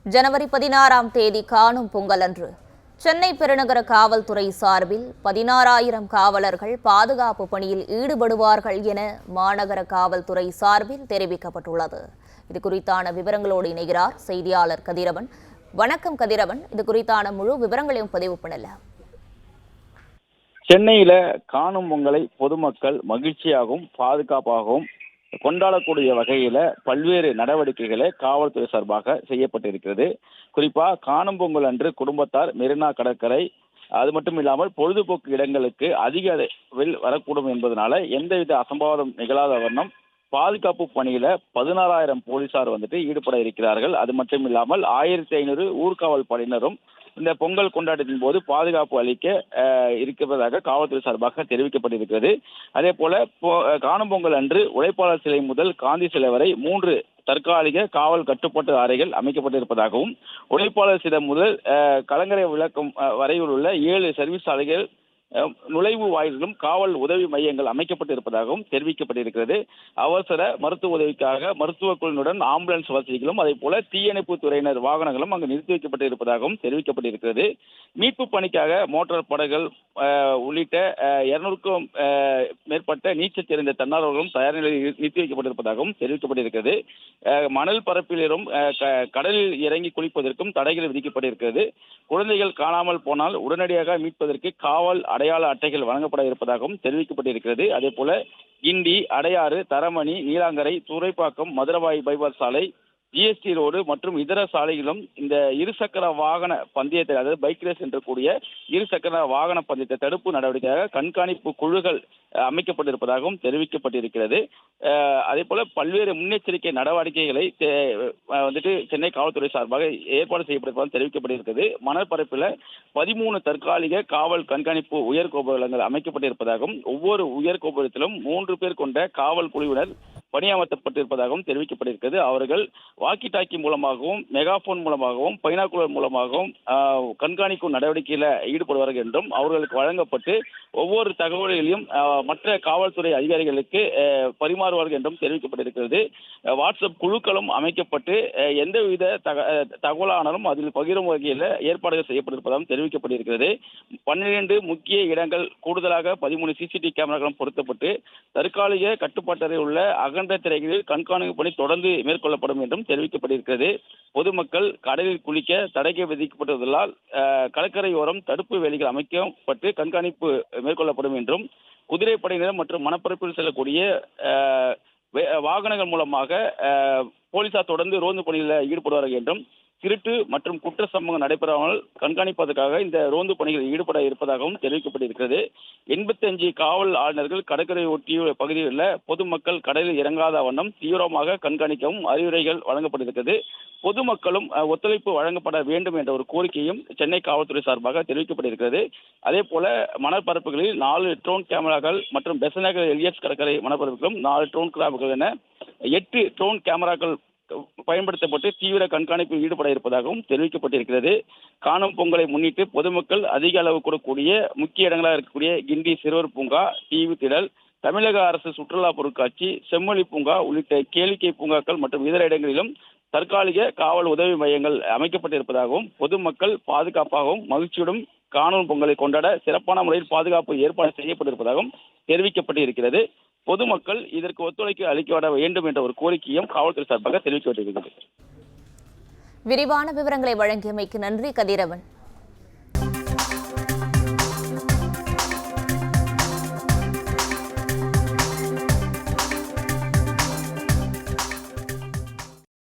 ஜனவரி 16ஆம் தேதி காணும் பொங்கல் அன்று சென்னை பெருநகர காவல்துறை சார்பில் 16,000 காவலர்கள் பாதுகாப்பு பணியில் ஈடுபடுவார்கள் என மாநகர காவல்துறை சார்பில் தெரிவிக்கப்பட்டுள்ளது. இது குறித்தான விவரங்களோடு இணைகிறார் செய்தியாளர் கதிரவன். வணக்கம் கதிரவன், இது குறித்தான முழு விவரங்களையும் பதிவு பண்ணலாம். சென்னையில காணும் பொங்கலை பொதுமக்கள் மகிழ்ச்சியாகவும் பாதுகாப்பாகவும் கொண்டாடக்கூடிய வகையில பல்வேறு நடவடிக்கைகளை காவல்துறை சார்பாக செய்யப்பட்டிருக்கிறது. குறிப்பா காணும் பொங்கல் அன்று குடும்பத்தார் மெரினா கடற்கரை, அது மட்டும் இல்லாமல் பொழுதுபோக்கு இடங்களுக்கு அதிக அளவில் வரக்கூடும் என்பதனால எந்தவித அசம்பாவிதம் நிகழாத வண்ணம் பாதுகாப்பு பணியில 16,000 போலீசார் ஈடுபட இருக்கிறார்கள். அது மட்டும் இல்லாமல் 1,500 ஊர்காவல் படையினரும் இந்த பொங்கல் கொண்டாட்டத்தின் போது பாதுகாப்பு அளிக்க இருப்பதாக காவல்துறை சார்பாக தெரிவிக்கப்பட்டிருக்கிறது. அதே போல காணும் பொங்கல் அன்று உழைப்பாளர் சிலை முதல் காந்தி சிலை வரை 3 தற்காலிக காவல் கட்டுப்பாட்டு அறைகள் அமைக்கப்பட்டிருப்பதாகவும், உழைப்பாளர் சிலை முதல் கலங்கரை விளக்கம் வரையில் உள்ள 7 சர்வீஸ் சாலைகள் நுழைவு வாயிலும் காவல் உதவி மையங்கள் அமைக்கப்பட்டிருப்பதாகவும் தெரிவிக்கப்பட்டிருக்கிறது. அவசர மருத்துவ உதவிக்காக மருத்துவ குழுவினுடன் ஆம்புலன்ஸ் வசதிகளும் அதே போல தீயணைப்பு துறையினர் வாகனங்களும் அங்கு நிறுத்தி வைக்கப்பட்டிருப்பதாகவும் தெரிவிக்கப்பட்டிருக்கிறது. மீட்பு பணிக்காக மோட்டார் படகுகள் உள்ளிட்ட 200க்கும் மேற்பட்ட நீச்சல் தெரிந்த தன்னார்வர்களும் தயார் நிலையில் நிறுத்தி வைக்கப்பட்டிருப்பதாகவும் தெரிவிக்கப்பட்டிருக்கிறது. மணல் பரப்பிலும் கடலில் இறங்கி குளிப்பதற்கும் தடைகள் விதிக்கப்பட்டிருக்கிறது. குழந்தைகள் காணாமல் போனால் உடனடியாக மீட்பதற்கு காவல் அடையாள அட்டைகள் வழங்கப்பட இருப்பதாகவும் தெரிவிக்கப்பட்டிருக்கிறது. அதே போல கிண்டி, அடையாறு, தரமணி, நீலாங்கரை, துறைப்பாக்கம், மதுரவாய் பைபாஸ் சாலை, ஜிஎஸ்டி ரோடு மற்றும் இதர சாலைகளும் இந்த இருசக்கர வாகன பந்தயத்தை, அதாவது பைக் ரேஸ் என்று கூடிய இருசக்கர வாகன பந்தயத்தை தடுப்பு நடவடிக்கையாக கண்காணிப்பு குழுக்கள் அமைக்கப்பட்டிருப்பதாகவும் தெரிவிக்கப்பட்டிருக்கிறது. அதே போல பல்வேறு முன்னெச்சரிக்கை நடவடிக்கைகளை சென்னை காவல்துறை சார்பாக ஏற்பாடு செய்யப்பட்டிருப்பதாக தெரிவிக்கப்பட்டிருக்கிறது. மணற்பரப்பில் 13 தற்காலிக காவல் கண்காணிப்பு உயர் கோபுரங்கள் அமைக்கப்பட்டிருப்பதாகவும், ஒவ்வொரு உயர் கோபுரத்திலும் 3 பேர் கொண்ட காவல் குழுவினர் பணியமர்த்தப்பட்டிருப்பதாகவும் தெரிவிக்கப்பட்டிருக்கிறது. அவர்கள் வாக்கி டாக்கி மூலமாகவும், மெகாபோன் மூலமாகவும், பைனாகுலர் மூலமாகவும் கண்காணிக்கும் நடவடிக்கையில் ஈடுபடுவார்கள் என்றும், அவர்களுக்கு வழங்கப்பட்டு ஒவ்வொரு தகவல்களையும் மற்ற காவல்துறை அதிகாரிகளுக்கு பரிமாறுவார்கள் என்றும் தெரிவிக்கப்பட்டிருக்கிறது. வாட்ஸ்அப் குழுக்களும் அமைக்கப்பட்டு எந்தவித தகவலானாலும் அதில் பகிரும் வகையில் ஏற்பாடுகள் செய்யப்பட்டிருப்பதாகவும் தெரிவிக்கப்பட்டிருக்கிறது. 12 முக்கிய இடங்கள் கூடுதலாக 13 சிசிடிவி கேமராக்களும் பொருத்தப்பட்டு தற்காலிக கட்டுப்பாட்டறை உள்ள அகன்ற திரைகளில் கண்காணிப்பு பணி தொடர்ந்து மேற்கொள்ளப்படும் என்றும் தெரிவிக்கப்பட்டிருக்கிறது. பொதுமக்கள் கடலில் குளிக்க தடை விதிக்கப்பட்டுள்ளதால் கடற்கரையோரம் தடுப்பு வேலிகள் அமைக்கப்பட்டு கண்காணிப்பு மேற்கொள்ளப்படும் என்றும், குதிரைப்படையினர் மற்றும் மணப்பரப்பில் செல்லக்கூடிய வாகனங்கள் மூலமாக போலீசார் தொடர்ந்து ரோந்து பணியில் ஈடுபடுவார்கள் என்றும், திருட்டு மற்றும் குற்ற சம்பவம் நடைபெறாமல் கண்காணிப்பதற்காக இந்த ரோந்து பணிகளில் ஈடுபட இருப்பதாகவும் தெரிவிக்கப்பட்டிருக்கிறது. 85 காவல் ஆளுநர்கள் கடற்கரை ஒட்டிய பகுதியில் பொதுமக்கள் கடலில் இறங்காத வண்ணம் தீவிரமாக கண்காணிக்கவும் அறிவுரைகள் வழங்கப்பட்டிருக்கிறது. பொதுமக்களும் ஒத்துழைப்பு வழங்கப்பட வேண்டும் என்ற ஒரு கோரிக்கையும் சென்னை காவல்துறை சார்பாக தெரிவிக்கப்பட்டிருக்கிறது. அதே போல மணற்பரப்புகளில் 4 ட்ரோன் கேமராக்கள் மற்றும் பெசநகர் எலியட்ஸ் கடற்கரை மணற்பரப்புகளும் 4 ட்ரோன் கிராப்கள் என 8 ட்ரோன் கேமராக்கள் பயன்படுத்தப்பட்டு தீவிர கண்காணிப்பில் ஈடுபட இருப்பதாகவும் தெரிவிக்கப்பட்டிருக்கிறது. காணும் பொங்கலை முன்னிட்டு பொதுமக்கள் அதிக அளவு கூடக்கூடிய முக்கிய இடங்களாக இருக்கக்கூடிய கிண்டி சிறுவர் பூங்கா, டிவி திடல், தமிழக அரசு சுற்றுலா பொருட்காட்சி, செம்மொழி பூங்கா உள்ளிட்ட கேளிக்கை பூங்காக்கள் மற்றும் இதர இடங்களிலும் தற்காலிக காவல் உதவி மையங்கள் அமைக்கப்பட்டிருப்பதாகவும், பொதுமக்கள் பாதுகாப்பாகவும் மகிழ்ச்சியுடன் காணும் பொங்கலை கொண்டாட சிறப்பான முறையில் பாதுகாப்பு ஏற்பாடு செய்யப்பட்டிருப்பதாகவும் தெரிவிக்கப்பட்டிருக்கிறது. பொதுமக்கள் இதற்கு ஒத்துழைப்பு அளிக்க வேண்டும் என்ற ஒரு கோரிக்கையும் காவல்துறை சார்பாக தெரிவிக்கப்பட்டிருக்கிறது. விரிவான விவரங்களை வழங்கியமைக்கு நன்றி கதிரவன்.